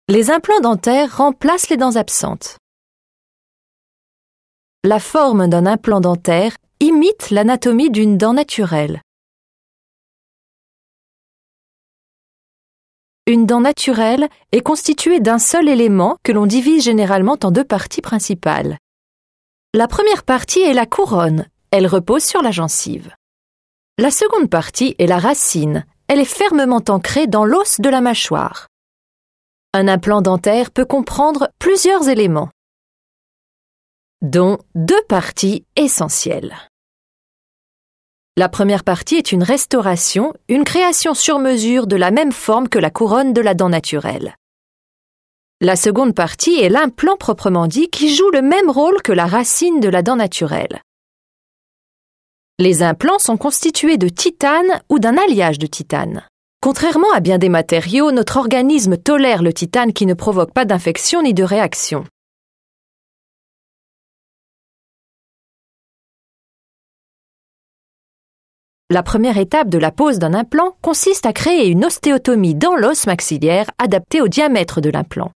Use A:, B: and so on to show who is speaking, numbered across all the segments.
A: Les implants dentaires remplacent les dents absentes. La forme d'un implant dentaire imite l'anatomie d'une dent naturelle. Une dent naturelle est constituée d'un seul élément que l'on divise généralement en deux parties principales. La première partie est la couronne, elle repose sur la gencive. La seconde partie est la racine, elle est fermement ancrée dans l'os de la mâchoire. Un implant dentaire peut comprendre plusieurs éléments, dont deux parties essentielles. La première partie est une restauration, une création sur mesure de la même forme que la couronne de la dent naturelle. La seconde partie est l'implant proprement dit qui joue le même rôle que la racine de la dent naturelle. Les implants sont constitués de titane ou d'un alliage de titane. Contrairement à bien des matériaux, notre organisme tolère le titane qui ne provoque pas d'infection ni de réaction. La première étape de la pose d'un implant consiste à créer une ostéotomie dans l'os maxillaire adaptée au diamètre de l'implant.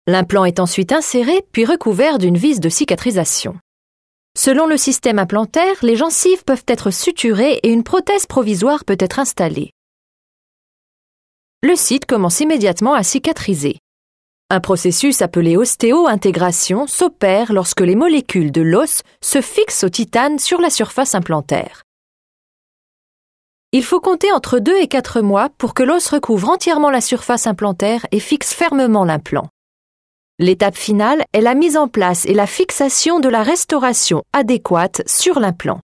A: L'implant est ensuite inséré puis recouvert d'une vis de cicatrisation. Selon le système implantaire, les gencives peuvent être suturées et une prothèse provisoire peut être installée. Le site commence immédiatement à cicatriser. Un processus appelé ostéo-intégration s'opère lorsque les molécules de l'os se fixent au titane sur la surface implantaire. Il faut compter entre 2 et 4 mois pour que l'os recouvre entièrement la surface implantaire et fixe fermement l'implant. L'étape finale est la mise en place et la fixation de la restauration adéquate sur l'implant.